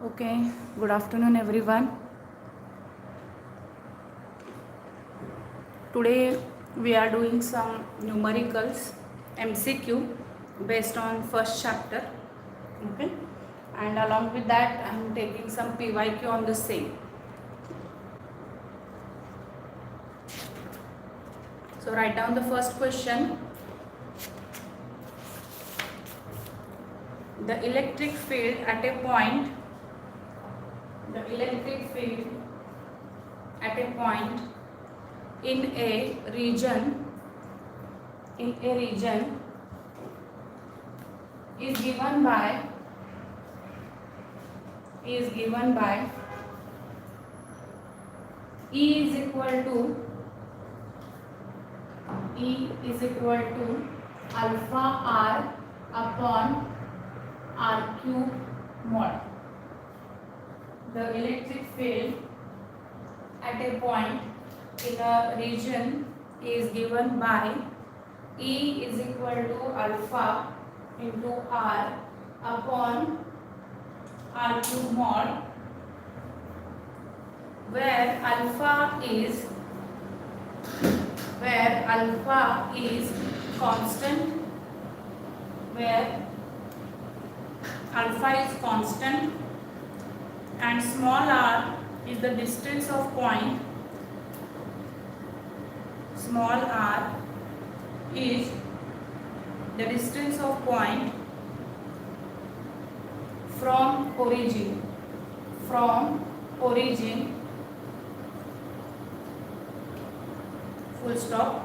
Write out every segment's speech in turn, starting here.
Okay, good afternoon everyone. Today we are doing some numericals MCQ based on first chapter. Okay, and along with that I am taking some PYQ on the same. So write down the first question. The electric field at a point in a region is given by E is equal to alpha r upon r cube mod. The electric field at a point in a region is given by E is equal to alpha into r upon r cube mod, where alpha is constant, and small r is the distance of point. Small r is the distance of point from origin full stop.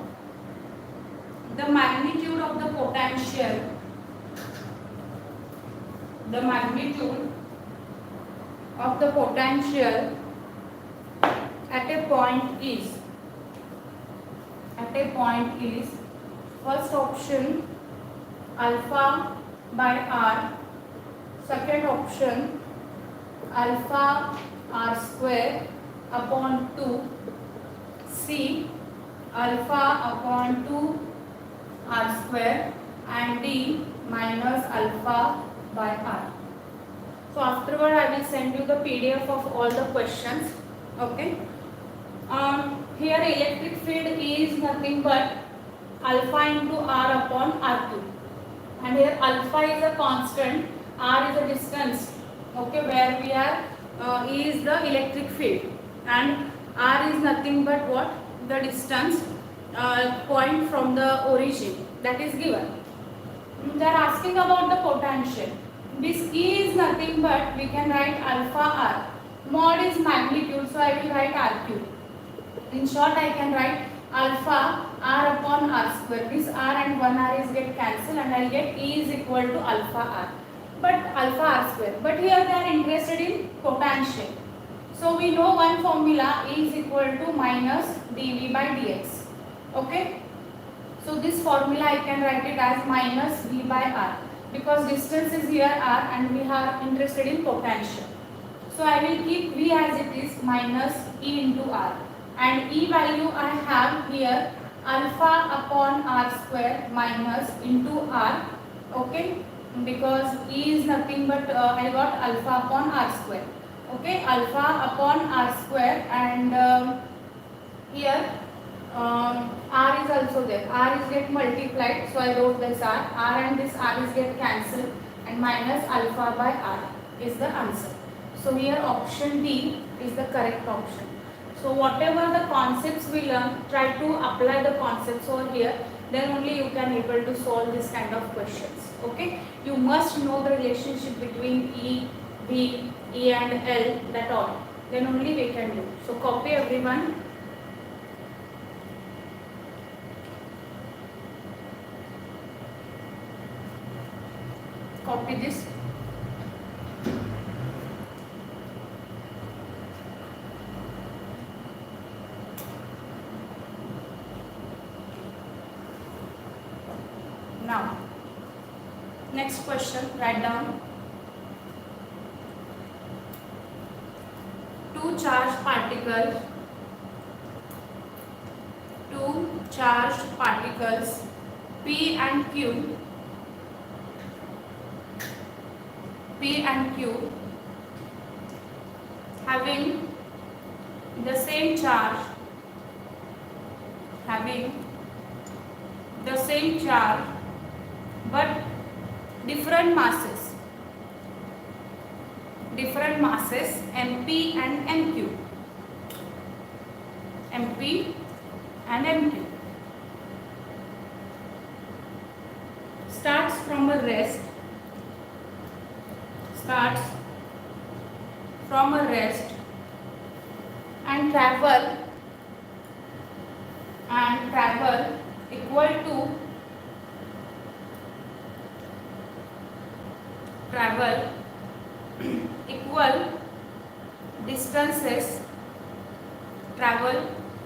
The magnitude of the potential at a point is first option alpha by r, second option alpha r square upon 2, C alpha upon 2 r square, and D minus alpha by r. So afterward I will send you the PDF of all the questions. Okay. Here electric field is nothing but alpha into r upon r cube, and here alpha is a constant, r is a distance. Okay, where we are E is the electric field, and r is nothing but what? The distance point from the origin, that is given. They are asking about the potential. This E is nothing but, we can write alpha r. Mod is magnitude, so I will write r cube. In short, I can write alpha r upon r square. This r and 1r is get cancelled, and I will get E is equal to alpha r. But alpha r square. But here they are interested in potential. So we know one formula, E is equal to minus dV by dx. Okay. So this formula I can write it as minus V by r, because distance is here r and we are interested in potential. So I will keep V as it is, minus E into r, and E value I have here alpha upon r square minus into r. Okay, because E is nothing but I got alpha upon r square. Okay, alpha upon r square, and here r is also there. R is get multiplied, so I wrote this r and this r is get cancelled, and minus alpha by r is the answer. So here option D is the correct option. So whatever the concepts we learn, try to apply the concepts over here, then only you can able to solve this kind of questions. Okay, you must know the relationship between E, V, E and L, that all, then only we can do. So copy everyone. Copy this. Now, next question, write down. Two charged particles P and Q having the same charge, but different masses MP and MQ. Starts from a rest and travel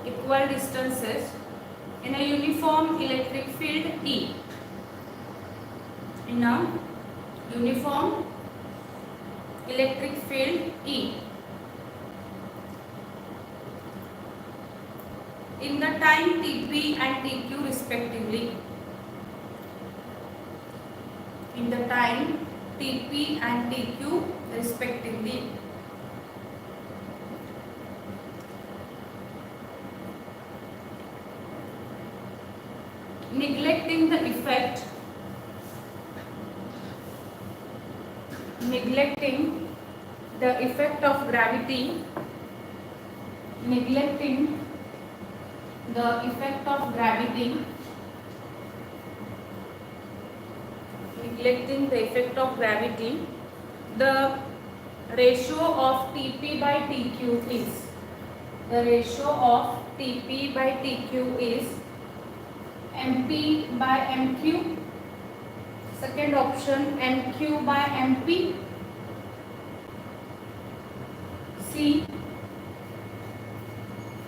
equal distances in a uniform electric field E. In a uniform electric field E. In the time Tp and Tq respectively. Neglecting the effect of gravity, the ratio of Tp by Tq is MP by MQ. Second option, MQ by MP. C,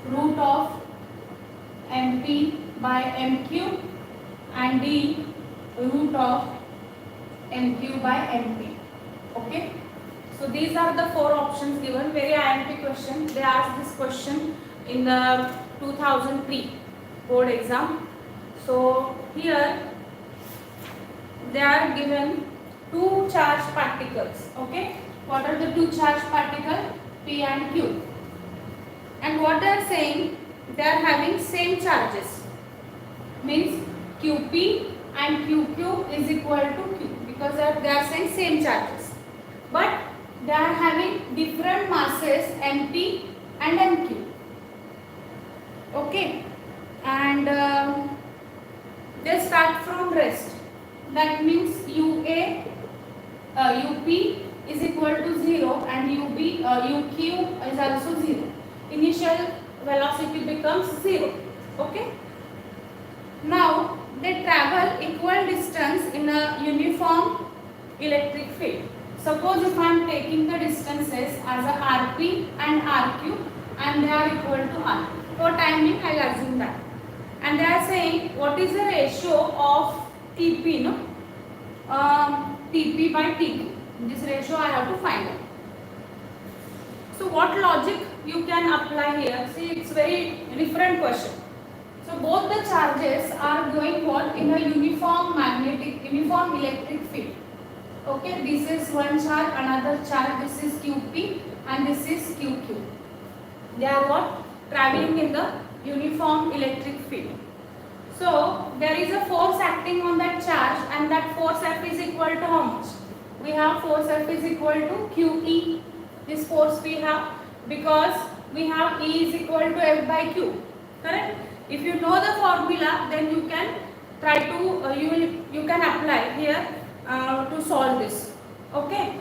root of MP by MQ, and D, root of MQ by MP. Okay, so these are the four options given. Very IMP question. They asked this question in the 2003 board exam. So here they are given two charged particles. Okay, what are the two charged particles? P and Q. And what they are saying, they are having same charges. Means QP and QQ is equal to Q, because they are saying same charges. But they are having different masses MP and MQ. Okay, and they start from rest. That means UP is equal to 0 and UQ is also 0. Initial velocity becomes 0. Okay. Now they travel equal distance in a uniform electric field. Suppose if I am taking the distances as a RP and RQ and they are equal to R. For timing I will assume that. And they are saying what is the ratio of TP, no? TP by TQ. This ratio I have to find out. So what logic you can apply here? See, it's very different question. So both the charges are going what? In a uniform electric field. Okay, this is one charge, another charge, this is QP and this is QQ. They are what? Traveling in the uniform electric field. So there is a force acting on that charge, and that force F is equal to how much? We have force F is equal to QE. This force we have because we have E is equal to F by Q. Correct? If you know the formula, then you can try to you can apply here to solve this. Okay?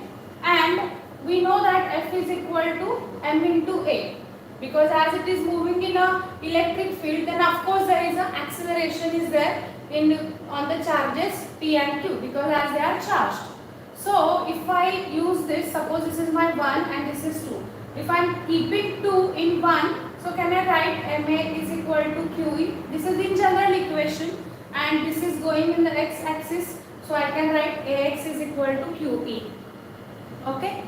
And we know that F is equal to M into A. Because as it is moving in a electric field, then of course there is an acceleration is there on the charges P and Q, because as they are charged. So if I use this, suppose this is my 1 and this is 2. If I am keeping 2 in 1, so can I write MA is equal to QE? This is in general equation and this is going in the x axis. So I can write AX is equal to QE. Okay.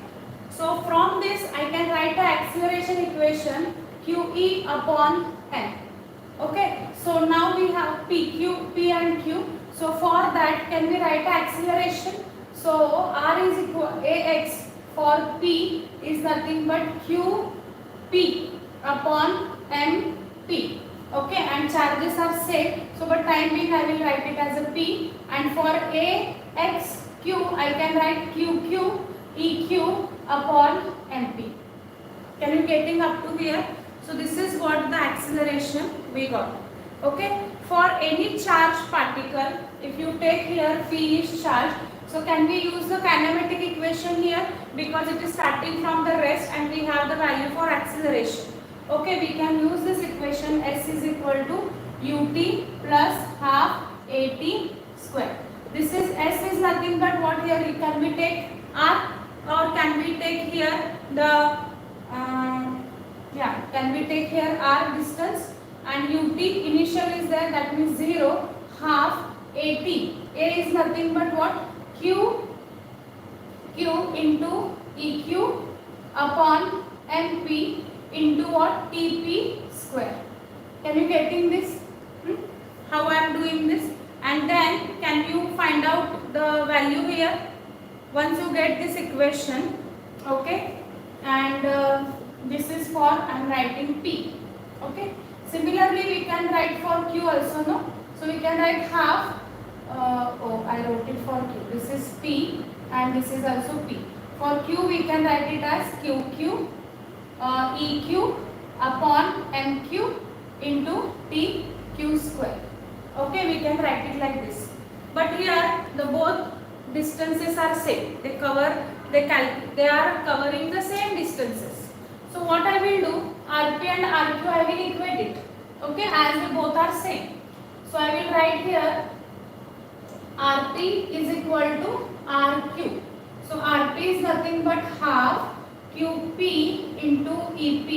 So from this I can write the acceleration equation QE upon N. Okay. So now we have P and Q. So for that can we write the acceleration? So R is equal AX for P is nothing but QP upon MP. Okay, and charges are same. So for time being I will write it as a P, and for AXQ I can write QQ EQ upon MP. Can you getting up to here? So this is what the acceleration we got. Okay, for any charged particle, if you take here P is charged, so can we use the kinematic equation here, because it is starting from the rest and we have the value for acceleration. Okay, we can use this equation. S is equal to ut plus half at square. This is S is nothing but what here, can we take R, or can we take here the can we take here R distance, and ut initial is there, that means 0, half at. A is nothing but what, Q into EQ upon MP into what, TP square. Can you getting this? How I am doing this? And then can you find out the value here once you get this equation? Okay, and this is for I am writing P. Okay, similarly we can write for Q also, no? So we can write half. I wrote it for Q. This is P and this is also P. For Q we can write it as QQ EQ upon MQ into TQ square. Okay, we can write it like this. But here the both distances are same. They are covering the same distances. So what I will do, RP and RQ I will equate it. Okay, as they both are same. So I will write here RP is equal to RQ. So RP is nothing but half QP into EP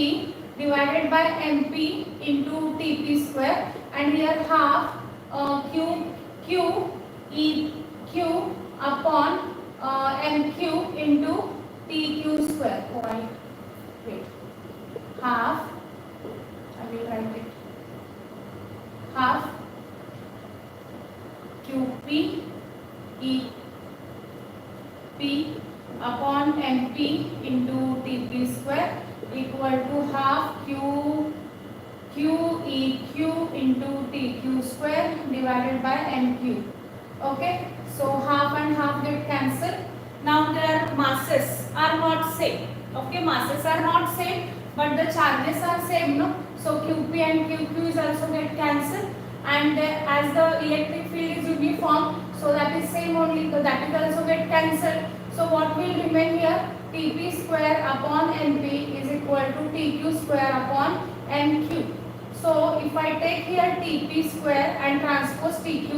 divided by MP into TP square, and here half QQ EQ upon MQ into TQ square. Wait, half, I will write it, half QP EP upon MP into TP square equal to half QEQ into TQ square divided by MQ. Okay, so half and half get cancelled. Now their masses are not same. Okay, masses are not same, but the charges are same, no? So QP and QQ is also get cancelled, and as the electric field is uniform, so that is same only, so that is also get cancelled. So what will remain here? TP square upon MP is equal to TQ square upon MQ. So if I take here TP square and transpose TQ,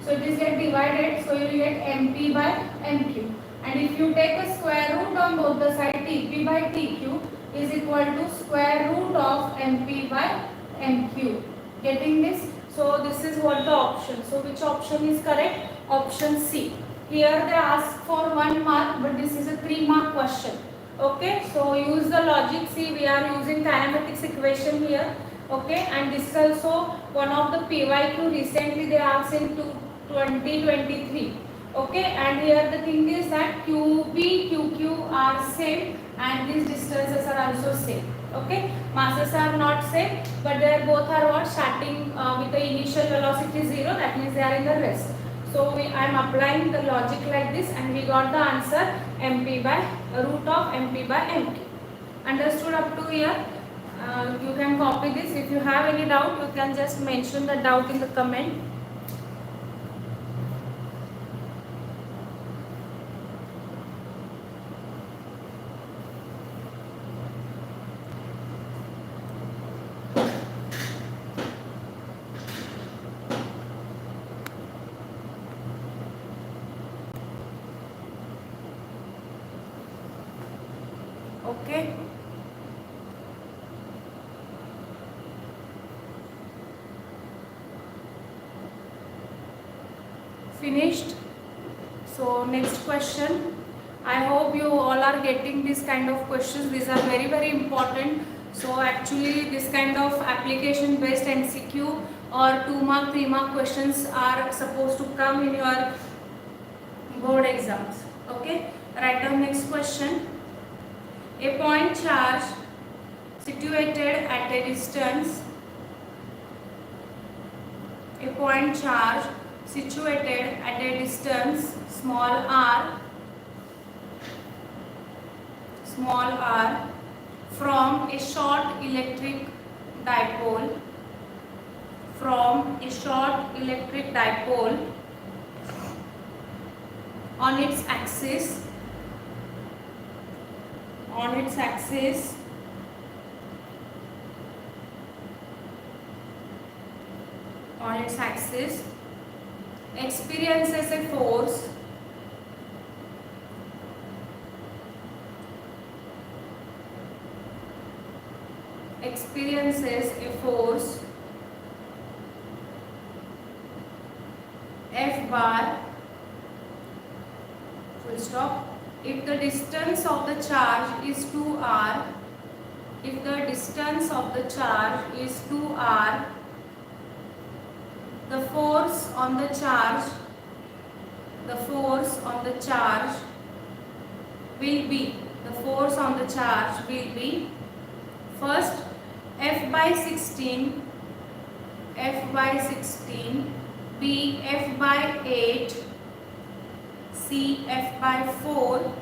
so it is get divided, so you will get MP by MQ. And if you take a square root on both the side, TP by TQ is equal to square root of MP by MQ. Getting this? So this is what the option. So which option is correct? Option C. Here they ask for 1 mark, but this is a 3 mark question. Okay, so use the logic. See, we are using kinematics equation here. Okay, and this is also one of the PYQ recently they asked in 2023. Okay, and here the thing is that QP, QQ are same and these distances are also same. Okay, masses are not same, but they both are what, starting with the initial velocity 0, that means they are in the rest. So I am applying the logic like this, and we got the answer MP by root of MP by MQ. Understood up to here? You can copy this. If you have any doubt, you can just mention the doubt in the comment. Okay. Finished. So next question. I hope you all are getting this kind of questions. These are very, very important. So actually this kind of application based MCQ or 2 mark, 3 mark questions are supposed to come in your board exams. Okay. Write down next question. A point charge situated at a distance. A point charge situated at a distance r from a short electric dipole on its axis experiences a force F bar full stop if the distance of the charge is 2r. If the distance of the charge is 2r, the force on the charge will be first F by 16, B F by 8, C F by 4,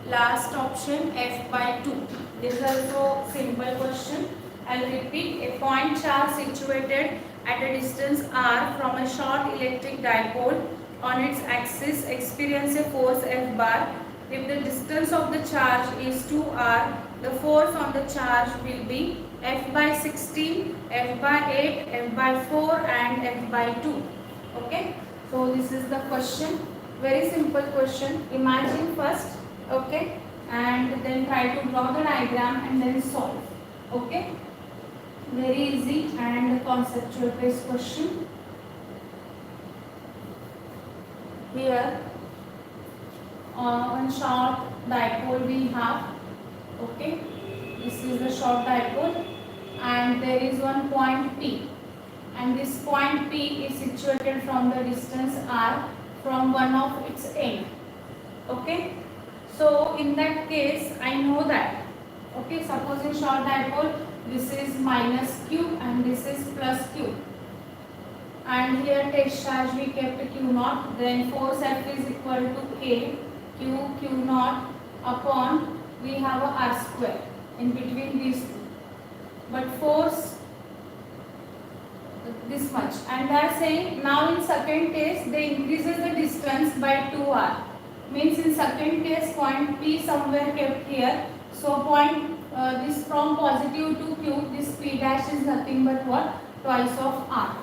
last option F by 2. This is also simple question. I'll repeat. A point charge situated at a distance r from a short electric dipole on its axis experience a force F bar. If the distance of the charge is 2r, the force on the charge will be F by 16, F by 8, F by 4 and F by 2. Okay. So this is the question. Very simple question. Imagine first. Okay. And then try to draw the diagram and then solve. Okay. Very easy and conceptual based question. Here one short dipole we have. Okay, this is the short dipole and there is one point P, and this point P is situated from the distance r from one of its end. Okay, so in that case I know that, okay, suppose in short dipole this is minus q and this is plus q, and here test charge we kept q naught, then force F is equal to k q naught upon we have a r square in between these two, but force this much, and they are saying now in second case they increases the distance by 2r, means in second case point P somewhere kept here, so point this from positive to q, this P dash is nothing but what, twice of r.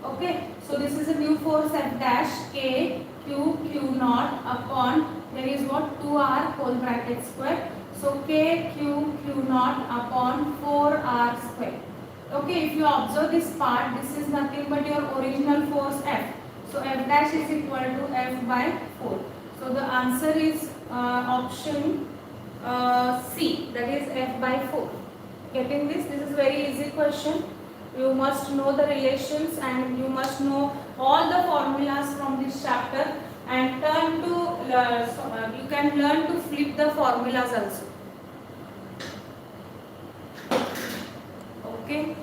Okay, so this is a new force F dash k q naught upon there is what, 2r whole bracket square, so k q naught upon 4r square. Okay, if you observe this part, this is nothing but your original force F, so F dash is equal to F by 4. So the answer is option C, that is F by 4. Getting this? This is very easy question. You must know the relations and you must know all the formulas from this chapter, and turn to you can learn to flip the formulas also. Okay,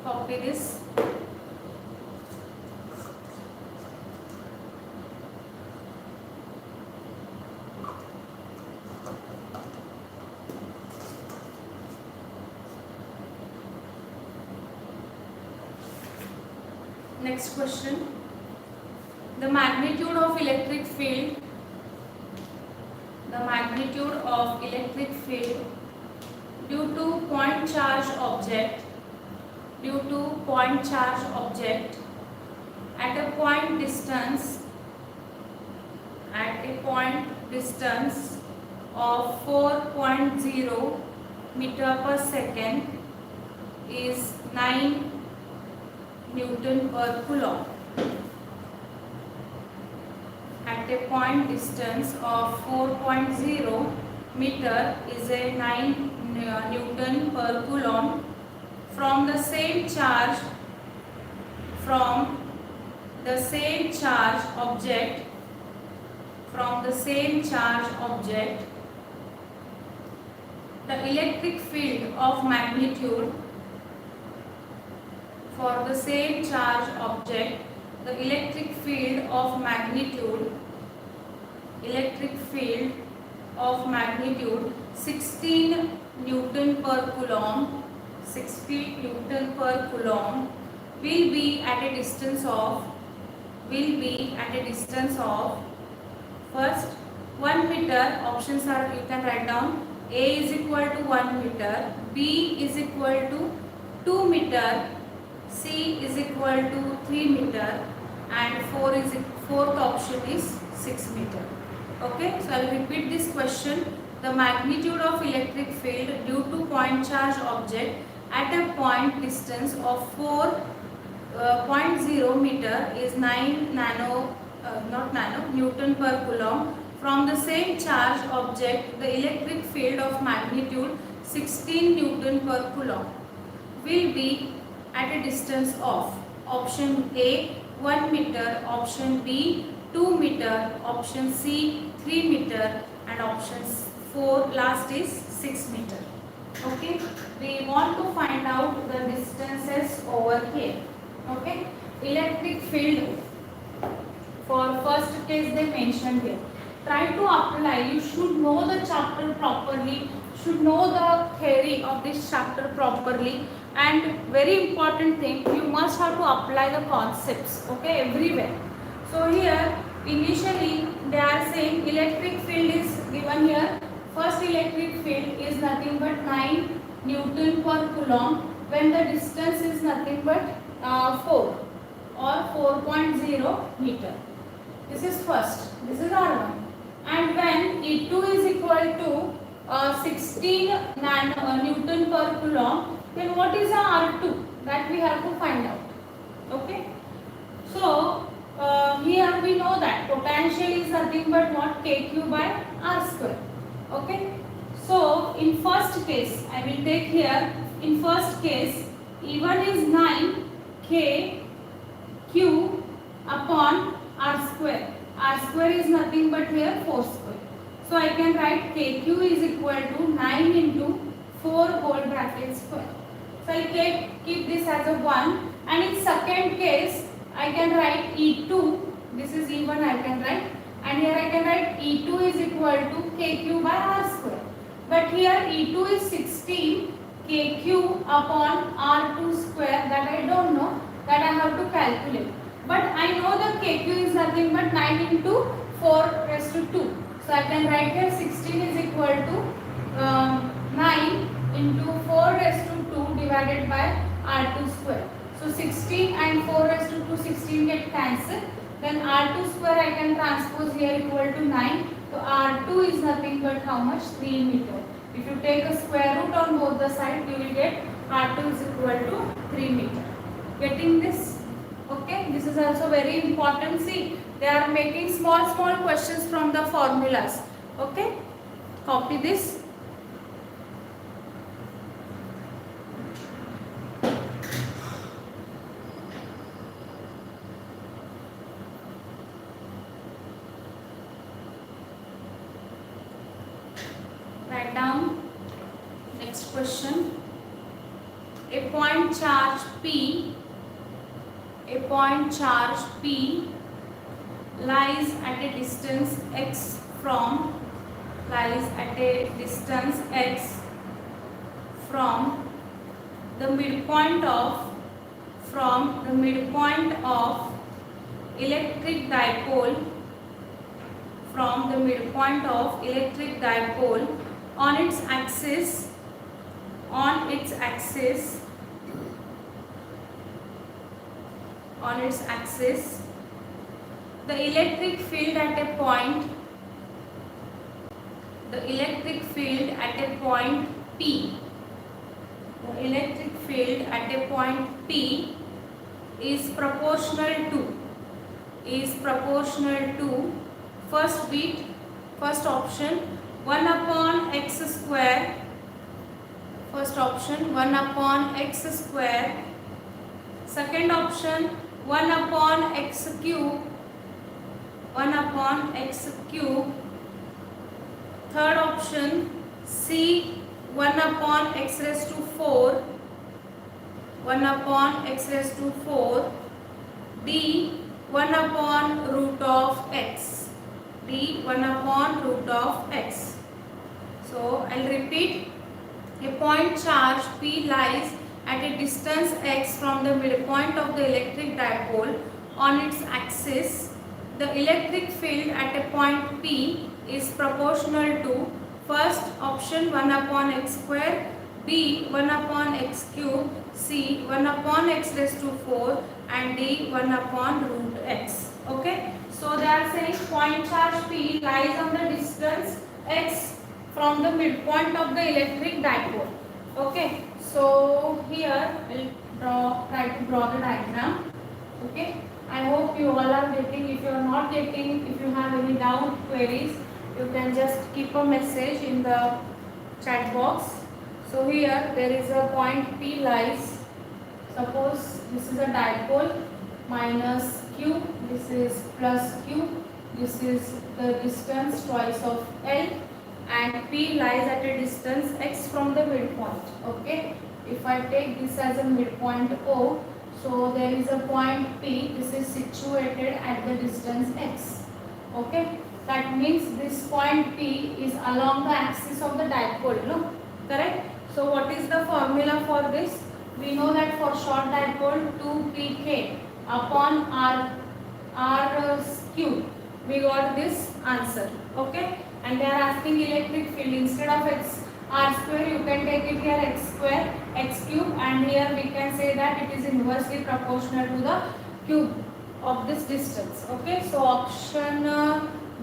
copy this. Next question. The magnitude of electric field due to point charge object at a point distance of 4.0 meter per second is 9 Newton per Coulomb. At a point distance of 4.0 meter is a 9 Newton per Coulomb from the same charge object from the same charge object, the electric field of magnitude for the same charge object, the electric field of magnitude 16 Newton per Coulomb, 60 Newton per Coulomb will be at a distance of first 1 meter. Options are, you can write down. A is equal to 1 meter, B is equal to 2 meter, C is equal to 3 meter, and fourth option is 6 meter. Okay, so I will repeat this question. The magnitude of electric field due to point charge object at a point distance of 4.0 meter is 9 Newton per Coulomb. From the same charge object, the electric field of magnitude 16 Newton per Coulomb will be at a distance of option A 1 meter, option B 2 meter, option C 3 meter, and option 4 last is 6 meter. Okay, we want to find out the distances over here. Okay, electric field for first case they mentioned here. Try to apply. You should know the chapter properly, should know the theory of this chapter properly, and very important thing, you must have to apply the concepts, okay, everywhere. So here initially they are saying electric field is given here. First electric field is nothing but 9 Newton per Coulomb when the distance is nothing but 4 or 4.0 meter. This is first, this is R1. And when E2 is equal to 16 Newton per Coulomb, then what is R2? That we have to find out. Okay. So here we know that potential is nothing but what? KQ by R square. Okay. So in first case, I will take here, in first case, E1 is 9 KQ upon R square. R square is nothing but here 4 square. So I can write KQ is equal to 9 into 4 whole bracket square. So I keep this as a 1, and in second case I can write E2, this is E1 I can write, and here I can write E2 is equal to KQ by R square. But here E2 is 16 KQ upon R2 square, that I don't know, that I have to calculate. But I know the KQ is nothing but 9 into 4 raised to 2. So I can write here 16 is equal to 9 into 4 raised to 2 divided by R2 square. So 16 and 4 raised to 2, 16 get cancelled. Then R2 square I can transpose here equal to 9. So R2 is nothing but how much? 3 meter. If you take a square root on both the sides, you will get R2 is equal to 3 meter. Getting this? Okay, this is also very important. See, they are making small questions from the formulas. Okay, copy this. Write down. Next question. A point charge P lies at a distance x from the midpoint of electric dipole on its axis, the electric field at a point P is proportional to first option 1 upon x square, second option 1 upon x cube, 1 upon x cube. Third option C 1 upon x raised to 4. 1 upon x raised to 4. D 1 upon root of x. D 1 upon root of x. So I'll repeat. A point charge P lies at a distance x from the midpoint of the electric dipole on its axis. The electric field at a point P is proportional to first option 1 upon x square, B 1 upon x cube, C 1 upon x raised to 4 and D 1 upon root x. Okay. So they are saying point charge P lies on the distance x from the midpoint of the electric dipole. Okay. So here we'll try to draw the diagram. Okay. I hope you all are getting. If you are not getting, if you have any doubt, queries, you can just keep a message in the chat box. So here there is a point P lies. Suppose this is a dipole minus q, this is plus q, this is the distance twice of L, and P lies at a distance x from the midpoint. Okay. If I take this as a midpoint O, so there is a point P, this is situated at the distance x. Okay. That means this point P is along the axis of the dipole, no? Correct? So what is the formula for this? We know that for short dipole 2pk upon r cube. We got this answer. Okay? And they are asking electric field. Instead of x r square, you can take it here x square, x cube, and here we can say that it is inversely proportional to the cube of this distance. Okay, so option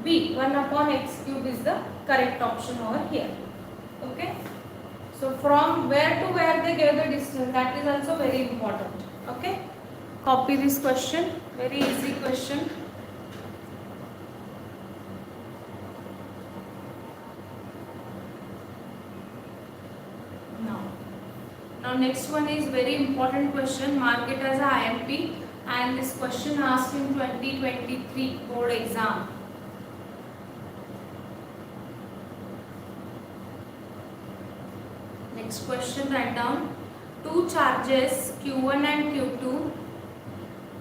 B 1 upon x cube is the correct option over here. Okay, so from where to where they gave the distance, that is also very important. Okay, copy this question, very easy question. Now next one is very important question, mark it as a IMP, and this question asked in 2023 board exam. Next question, write down two charges Q1 and Q2.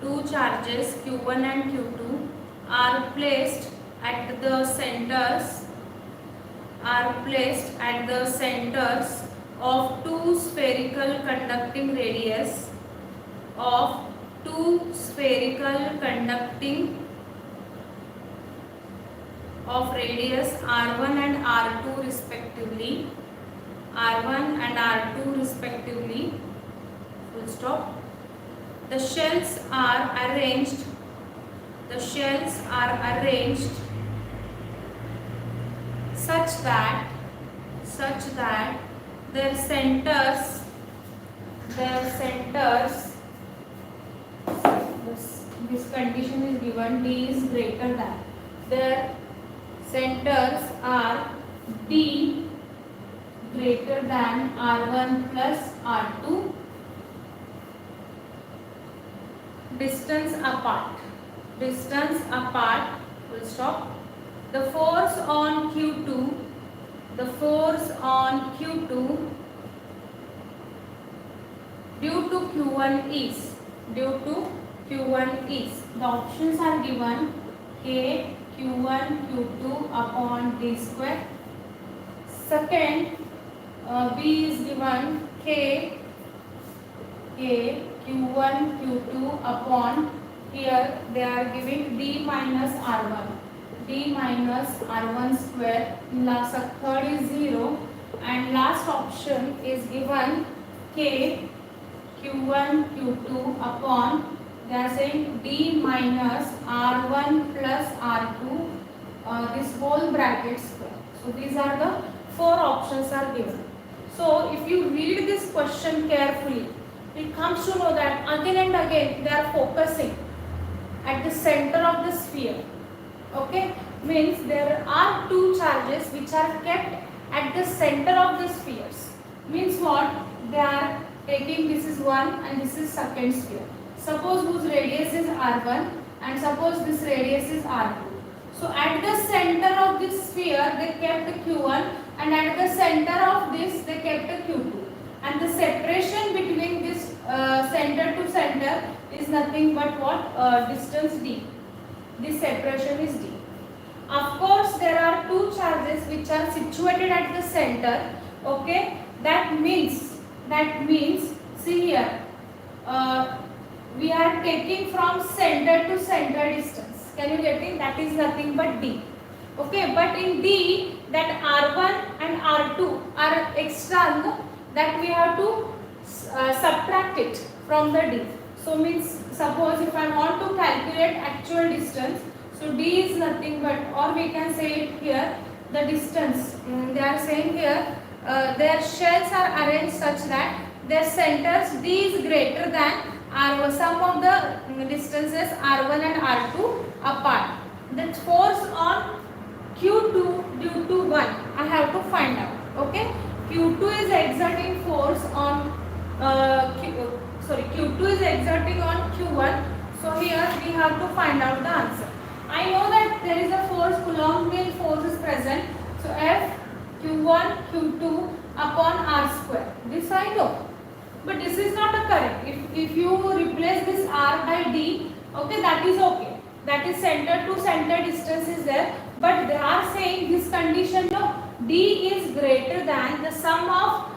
Two charges Q1 and Q2 are placed at the centers of two spherical conducting radius R1 and R2 respectively. R1 and R2 respectively. Full stop. The shells are arranged such that their centers, this condition is given, D is greater than, their centers are D greater than R1 plus R2, distance apart, full stop. The force on Q2 due to Q1 is, the options are given K Q1 Q2 upon D square. Second, B is given K Q1 Q2 upon, here they are giving D minus R1 square. Third is 0, and last option is given K Q1 Q2 upon, they are saying D minus R1 plus R2, this whole bracket square. So these are the four options are given. So if you read this question carefully, it comes to know that again and again they are focusing at the center of the sphere. Okay, means there are two charges which are kept at the center of the spheres. Means what? They are taking, this is one and this is second sphere. Suppose whose radius is R1 and suppose this radius is R2. So at the center of this sphere they kept the q1, and at the center of this they kept the q2, and the separation between this center to center is nothing but what? Distance d. This separation is d. Of course there are two charges which are situated at the center. Okay, that means see here, we are taking from center to center distance. Can you get it? That is nothing but d. Okay, but in d that r1 and r2 are extra, no? That we have to subtract it from the d. So means suppose if I want to calculate actual distance, so d is nothing but, or we can say it here, the distance. They are saying here their shells are arranged such that their centers d is greater than r1, sum of the distances r1 and r2 apart. The force on q2 due to 1 I have to find out. Okay, q2 is exerting force on q2 is exerting on q1. So here we have to find out the answer. I know that there is a force, Coulomb force is present. So F q1 q2 upon r square. This I know. But this is not a correct. If you replace this r by d, okay, that is okay. That is center to center distance is there. But they are saying this condition, no, d is greater than the sum of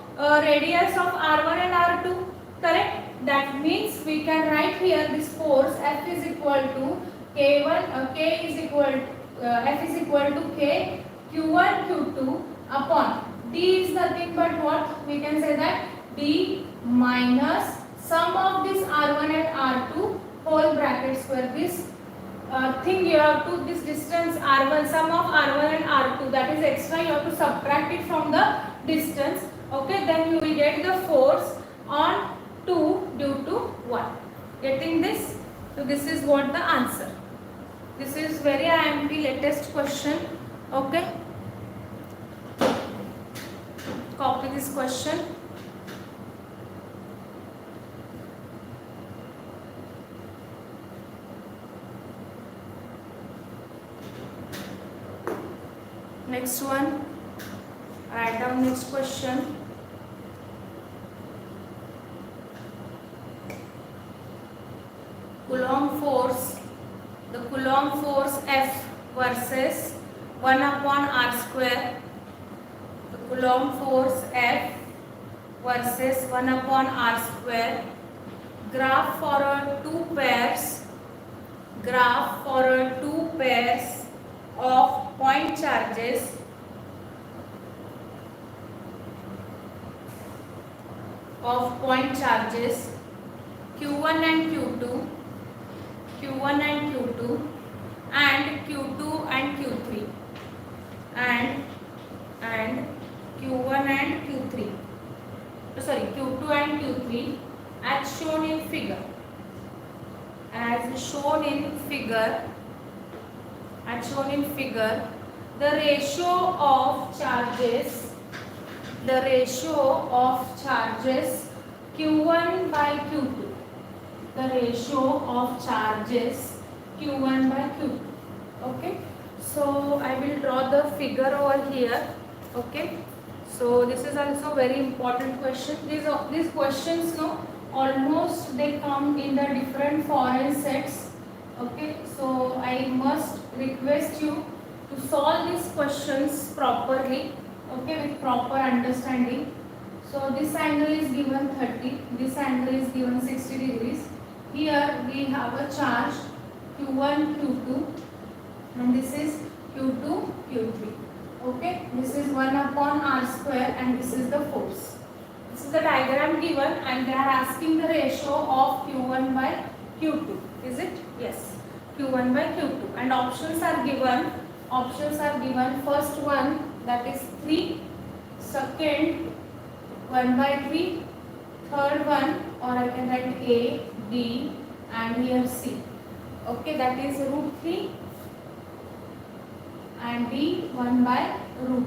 radius of r1 and r2. Correct? That means we can write here this force F is equal to K1, K is equal F is equal to K Q1 Q2 upon D is nothing but what? We can say that D minus sum of this R1 and R2 whole bracket square. This thing you have to, this distance R1, sum of R1 and R2, that is extra, you have to subtract it from the distance. Okay, then you will get the force on 2 due to 1. Getting this? So this is what the answer. This is very IMP latest question. Okay. Copy this question. Next one. Write down next question. Coulomb force, the Coulomb force F versus 1 upon r square. The Coulomb force F versus 1 upon r square. Graph for two pairs. Graph for two pairs of point charges. Of point charges Q1 and Q2. Q1 and Q2 and Q2 and Q3 and Q1 and Q3, sorry, Q2 and Q3 as shown in figure. As shown in figure, the ratio of charges, Q1 by Q2. The ratio of charges Q1 by Q2. Okay, so I will draw the figure over here. Okay, so this is also very important question. These questions, no, almost they come in the different foreign sets. Okay, so I must request you to solve these questions properly. Okay, with proper understanding. So this angle is given 30. This angle is given 60 degrees. Here we have a charge Q1, Q2, and this is Q2, Q3. Okay, this is 1 upon r square and this is the force. This is the diagram given and they are asking the ratio of Q1 by Q2. Is it? Yes. Q1 by Q2. And options are given. First one, that is 3. Second, 1 by 3. Third one, or I can write A, D and here C. Okay, that is root 3 and D 1 by root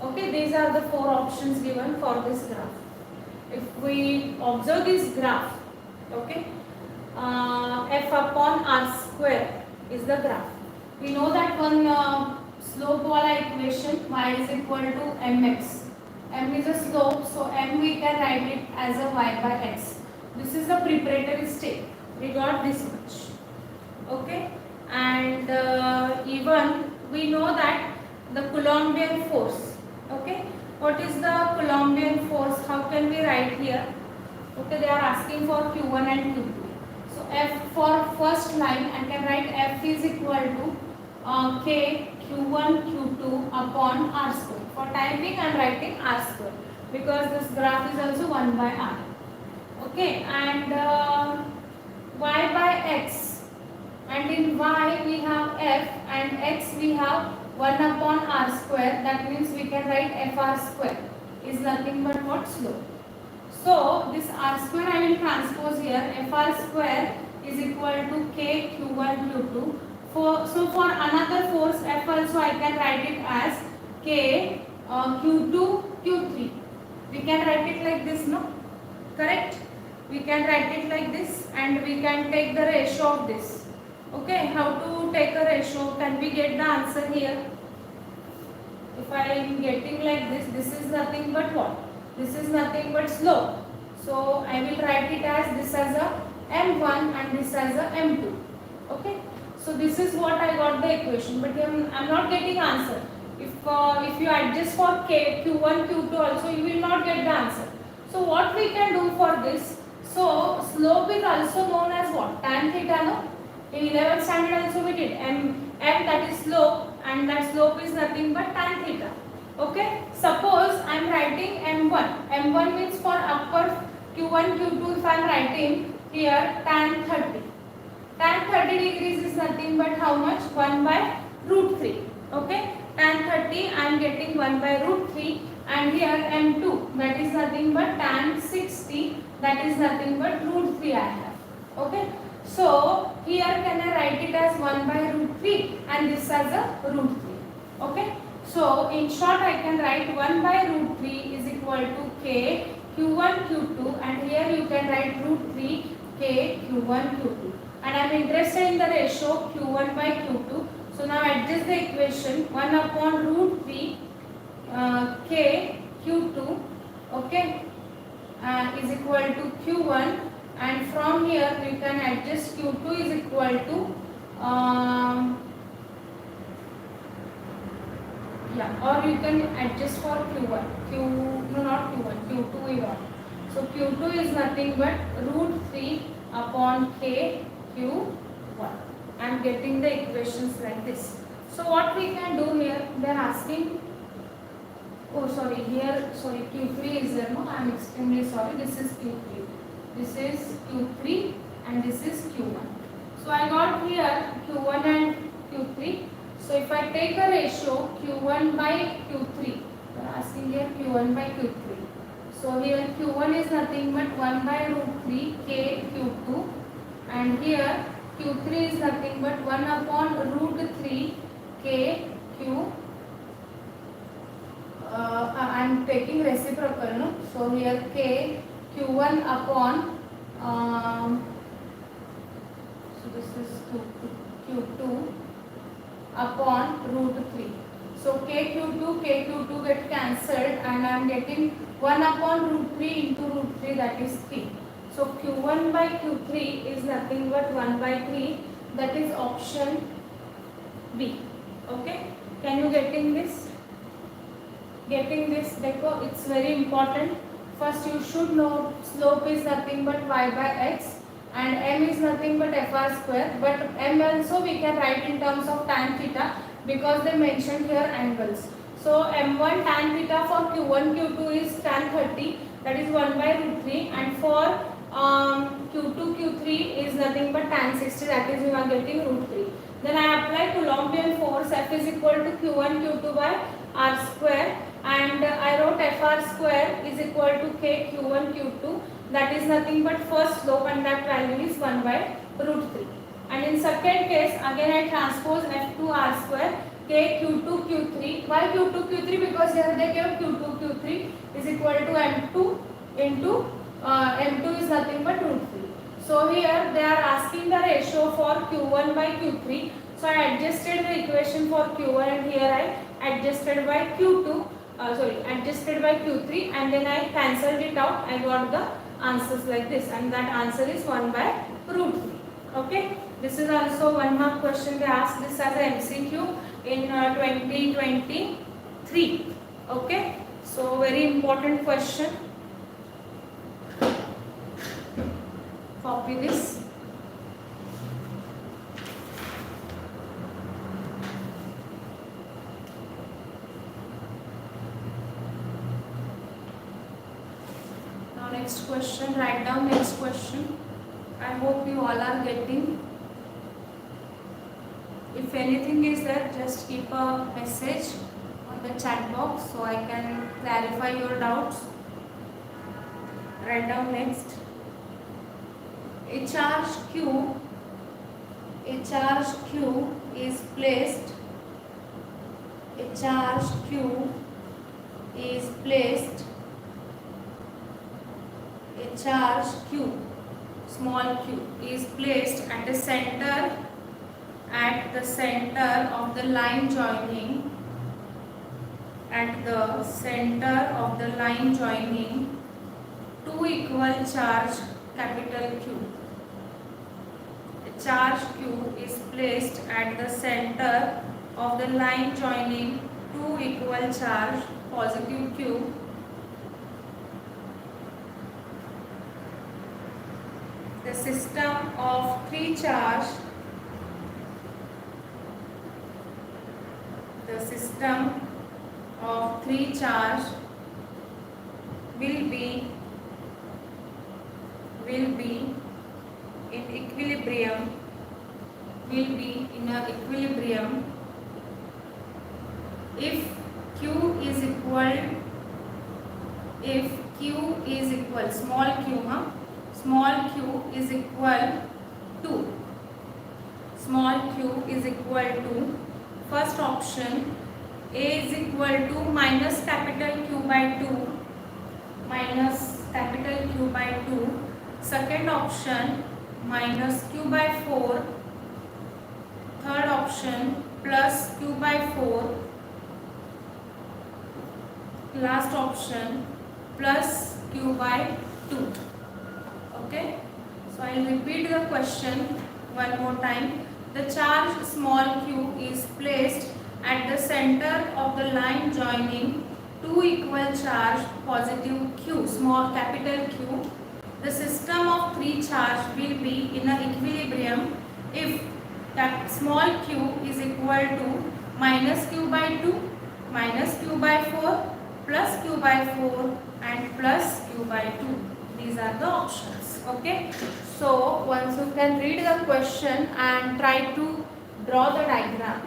3. Okay, these are the 4 options given for this graph. If we observe this graph, okay, F upon r square is the graph. We know that one slope wala equation, y is equal to mx. M is a slope, so m we can write it as a y by x. This is the preparatory step. We got this much. Okay, and even we know that the Coulombian force. Okay, what is the Coulombian force? How can we write here? Okay, they are asking for Q1 and Q2. So F for first line, I can write F is equal to K Q1 Q2 upon R square. For time being, I am writing R square because this graph is also 1 by R. Okay, and y by x, and in y we have f and x we have 1 upon R square. That means we can write FR square is nothing but what? Slope. So this R square I will transpose here. FR square is equal to K Q1 Q2. So for another force F also I can write it as K Q2 Q3. We can write it like this, no? Correct? We can write it like this and we can take the ratio of this. Okay, how to take a ratio? Can we get the answer here? If I am getting like this is nothing but what? This is nothing but slope. So I will write it as this as a m1 and this as a m2. Okay. So this is what I got the equation, but I am not getting answer. If you adjust for K, Q1, Q2 also, you will not get the answer. So what we can do for this? So slope is also known as what? Tan theta, no? In 11th standard also we did m that is slope, and that slope is nothing but tan theta. Okay. Suppose I am writing m1. M1 means for upper Q1, Q2. If I am writing here tan 30. Tan 30 degrees is nothing but how much? 1 by root 3. Okay. Tan 30 I am getting 1 by root 3, and here m2 that is nothing but tan 60, that is nothing but root 3 I have. Okay. So here can I write it as 1 by root 3 and this as a root 3. Okay. So in short I can write 1 by root 3 is equal to K Q1 Q2, and here you can write root 3 K Q1 Q2. And I am interested in the ratio Q1 by Q2. So now adjust the equation. 1 upon root 3 K Q2, okay, is equal to Q1, and from here we can adjust Q2 is equal to or you can adjust for Q1. Not Q1, Q2 we want. So Q2 is nothing but root 3 upon K Q1. I am getting the equations like this. So what we can do here? They are asking. Oh sorry, here Q3 is there. No, I am extremely sorry. This is Q3. This is Q3 and this is Q1. So I got here Q1 and Q3. So if I take a ratio Q1 by Q3, they are asking here Q1 by Q3. So here Q1 is nothing but 1 by root 3 K Q2, and here Q3 is nothing but 1 upon root 3 K Q. I am taking reciprocal, no? So here K Q1 upon so this is Q2 upon root 3. So KQ2 get cancelled, and I am getting 1 upon root 3 into root 3, that is 3. So Q1 by Q3 is nothing but 1 by 3, that is option B. Okay. Can you getting this? Getting this? Dekho, it's very important. First you should know slope is nothing but y by x and m is nothing but fr square, but m also we can write in terms of tan theta because they mentioned here angles. So m1 tan theta for Q1 Q2 is tan 30, that is 1 by root 3, and for Q2 Q3 is nothing but tan 60, that is we are getting root 3. Then I apply Coulombian force. F is equal to Q1 Q2 by R square, and I wrote FR square is equal to K Q1 Q2, that is nothing but first slope, and that value is 1 by root 3. And in second case again I transpose F to R square K Q2 Q3. Why Q2 Q3? Because here they gave Q2 Q3 is equal to M2 into M2 is nothing but root 3. So here they are asking the ratio for Q1 by Q3. So I adjusted the equation for Q1 and here I adjusted by Q2, adjusted by Q3 and then I cancelled it out. I got the answers like this and that answer is 1 by root 3. Okay. This is also 1 mark question. They asked this as a MCQ in 2023. Okay. So very important question. Copy this. Now next question, write down next question. I hope you all are getting. If anything is there, just keep a message on the chat box so I can clarify your doubts. Write down next. A charge Q is placed. A charge Q is placed. A charge Q, small q, is placed at the center of the line joining. At the center of the line joining two equal charge capital Q. A charge Q is placed at the center of the line joining two equal charge positive Q. The system of three charge will be in equilibrium. If Q is equal small q is equal to first option A is equal to minus capital Q by 2, second option minus Q by 4, third option plus Q by 4, last option plus Q by 2. Okay, so I will repeat the question one more time. The charge small q is placed at the center of the line joining two equal charge positive q, small capital Q. The system of three charge will be in an equilibrium if that small q is equal to minus q by 2, minus q by 4, plus q by 4 and plus q by 2. These are the options. Okay, so once you can read the question and try to draw the diagram.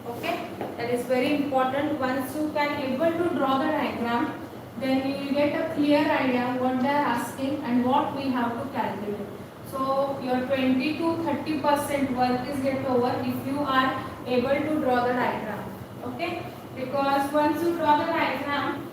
Okay, that is very important. Once you can able to draw the diagram, then you will get a clear idea what they are asking and what we have to calculate. So your 20 to 30% work is get over if you are able to draw the diagram. Okay, because once you draw the diagram,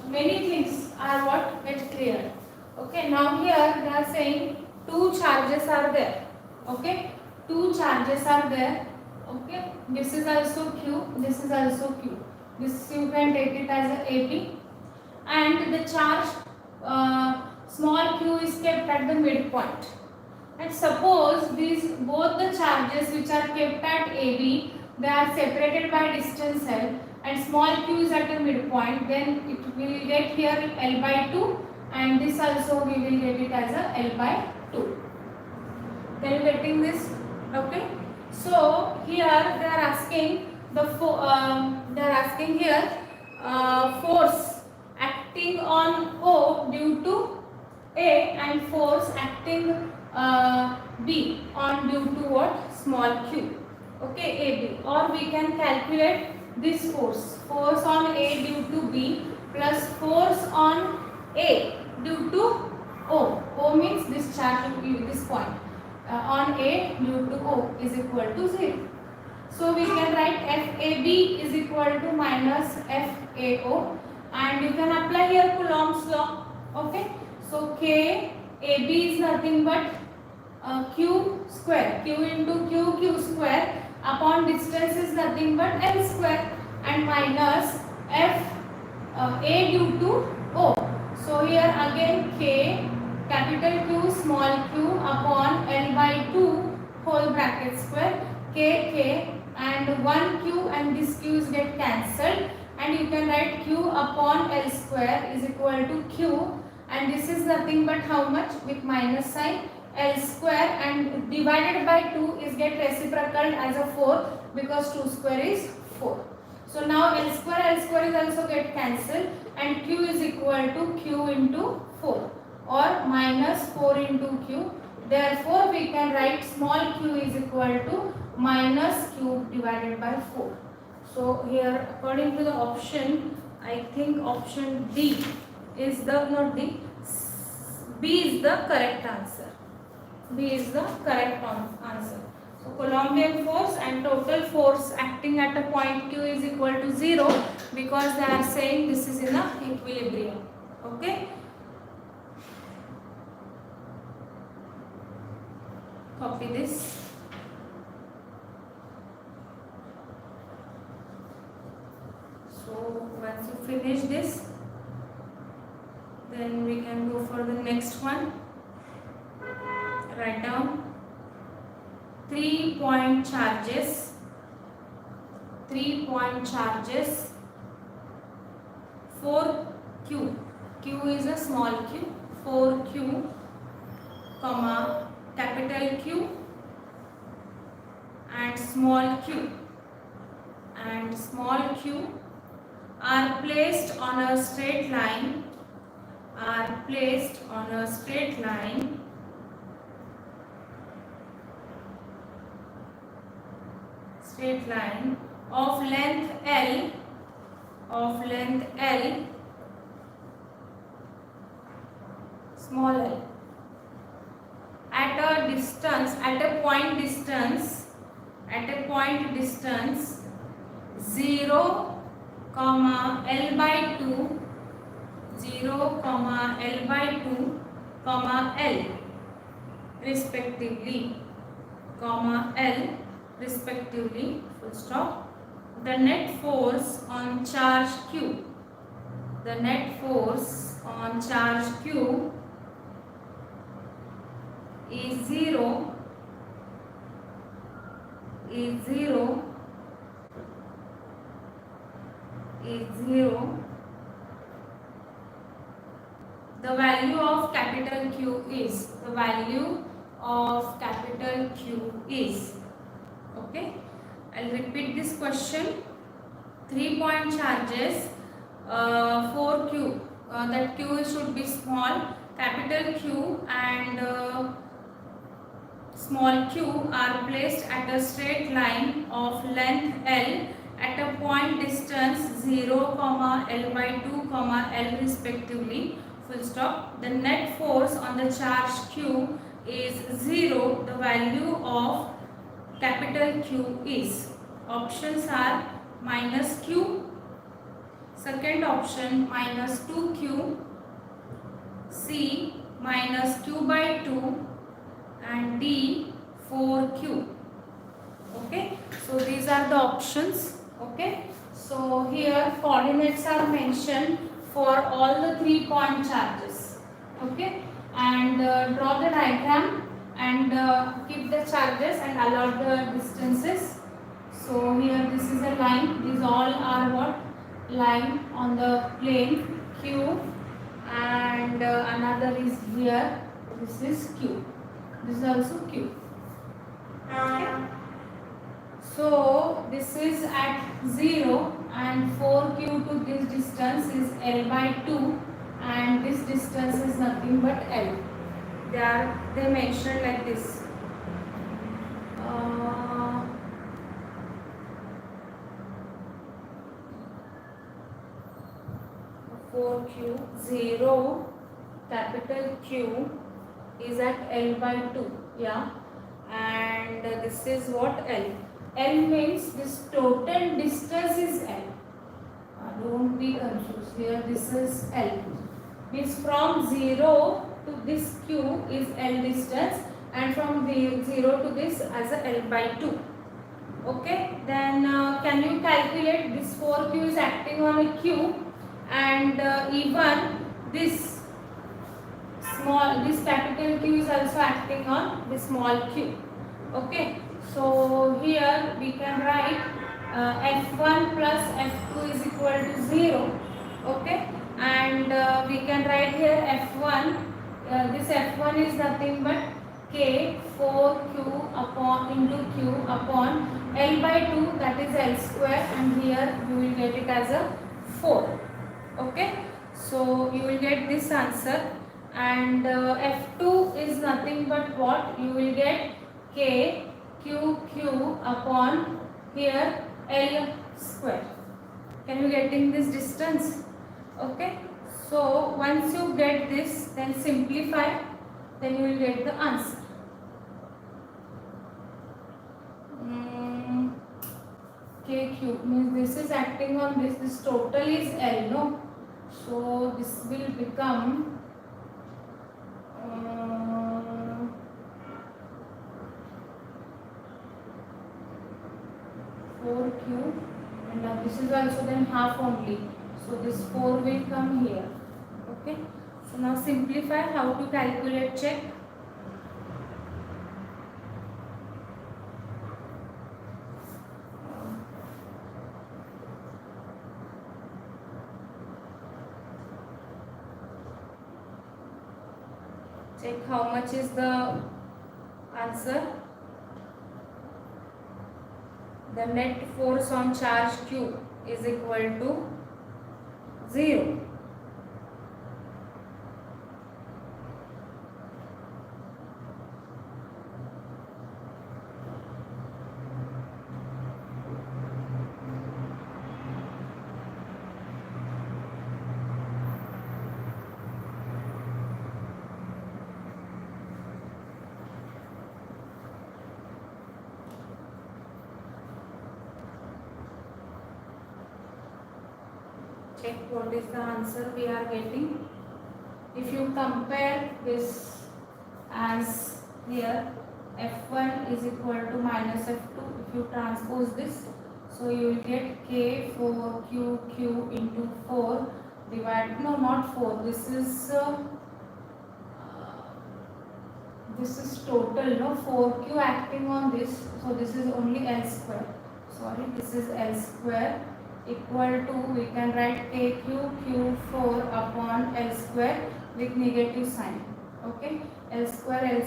many things are what get clear. Okay, now here they are saying two charges are there. Okay, two charges are there. Okay, this is also Q, this is also Q. This you can take it as a AB, and the charge small q is kept at the midpoint. And suppose these both the charges which are kept at AB, they are separated by distance L, and small q is at the midpoint, then it will get here L by 2, and this also we will get it as a L by 2. Then you getting this? Okay. So here they are asking the force acting on O due to A and force acting B on due to what? Small q. Okay, AB. Or we can calculate this force on A due to B plus force on A due to O. O means this charge will be this point. On A due to O is equal to 0. So we can write FAB is equal to minus FAO, and you can apply here Coulomb's law. Okay. So KAB is nothing but q square, q into q square upon distance is nothing but l square, and minus f a due to o. So here again k capital Q small q upon l by 2 whole bracket square, k and 1 q, and this q's get cancelled, and you can write q upon l square is equal to q, and this is nothing but how much, with minus sign, l square, and divided by 2 is get reciprocal as a 4 because 2 square is 4. So now l square is also get cancelled, and q is equal to q into 4 or minus 4 into q. Therefore we can write small q is equal to minus q divided by 4. So here according to the option, I think option D is the, not D, B is the correct answer. B is the correct answer. So Colombian force and total force acting at a point Q is equal to 0 because they are saying this is in a equilibrium. Okay. Copy this. So once you finish this, then we can go for the next one. Write down 3-point charges. 3-point charges. 4q. Q is a small q. 4q, comma capital Q and small q. And small q are placed on a straight line. Are placed on a straight line. Straight line of length L, small l, at a distance, at a point distance 0, L by 2, 0, L by 2, L respectively, L respectively, full stop. The net force on charge Q, the net force on charge Q is 0, the value of capital Q is, the value of capital Q is, okay. I'll repeat this question. 3-point charges, 4q, that q should be small, capital Q and small q are placed at a straight line of length L at a point distance 0, L by 2, L respectively, full stop. The net force on the charge Q is 0. The value of capital Q is, options are minus q, second option minus 2q, C minus q by 2, and D 4q. Okay, so these are the options. Okay, so here coordinates are mentioned for all the 3-point charges. Okay, and draw the diagram and keep the charges and allot the distances. So here this is a line, these all are what? Line on the plane Q, and another is here, this is Q, this is also Q. Okay. So this is at 0 and 4q to this distance is L by 2 and this distance is nothing but L. They mentioned like this. 4q, 0, capital Q is at L by 2, yeah, and this is what L. L means this total distance is L. Don't be confused here, this is L. Means from 0 to this Q is L distance and from the 0 to this as a L by 2. Okay, then can you calculate this 4q is acting on a q, and even this capital Q is also acting on the small q. Okay, so here we can write F1 plus F2 is equal to 0. Okay, and we can write here F1, this F1 is nothing but K 4Q upon into Q upon L by 2, that is L square, and here you will get it as a 4. Okay, so you will get this answer, and F2 is nothing but what? You will get K QQ upon here L square. Can you getting this distance? Okay, so once you get this, then simplify, then you will get the answer. K cube means this is acting on this total is L, no? So this will become 4Q, and this is also then half only, so this 4 will come here. Okay, so now simplify. How to calculate? Check. Check how much is the answer. The net force on charge Q is equal to 0. Check what is the answer we are getting. If you compare this as here, F1 is equal to minus F2. If you transpose this, so you will get K 4QQ into 4 divided, no, not 4, this is total, no, 4Q acting on this, so this is only L square, sorry, this is L square equal to, we can write KQ4 upon L square with negative sign. Okay, L square,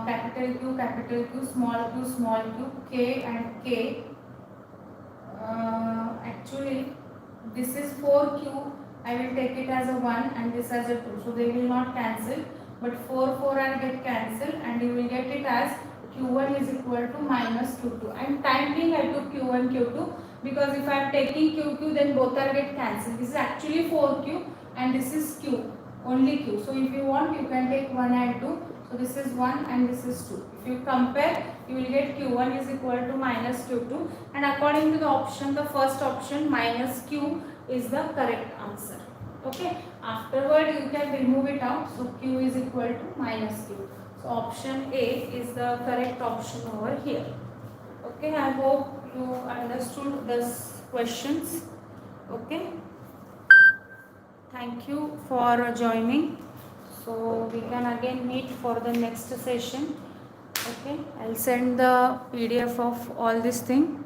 capital Q, small q, K and K. Actually, this is 4Q, I will take it as a 1 and this as a 2, so they will not cancel, but 4 will get cancelled, and you will get it as Q1 is equal to minus Q2. And time being I took Q1, Q2, because if I am taking QQ, then both are get cancelled. This is actually 4Q and this is Q, only Q. So if you want, you can take 1 and 2. So this is 1 and this is 2. If you compare, you will get Q1 is equal to minus Q2, and according to the option, the first option minus Q is the correct answer. Okay, afterward you can remove it out, so Q is equal to minus Q. So option A is the correct option over here. Okay, I hope you understood these questions. Okay, thank you for joining. So we can again meet for the next session. Okay, I'll send the PDF of all this thing.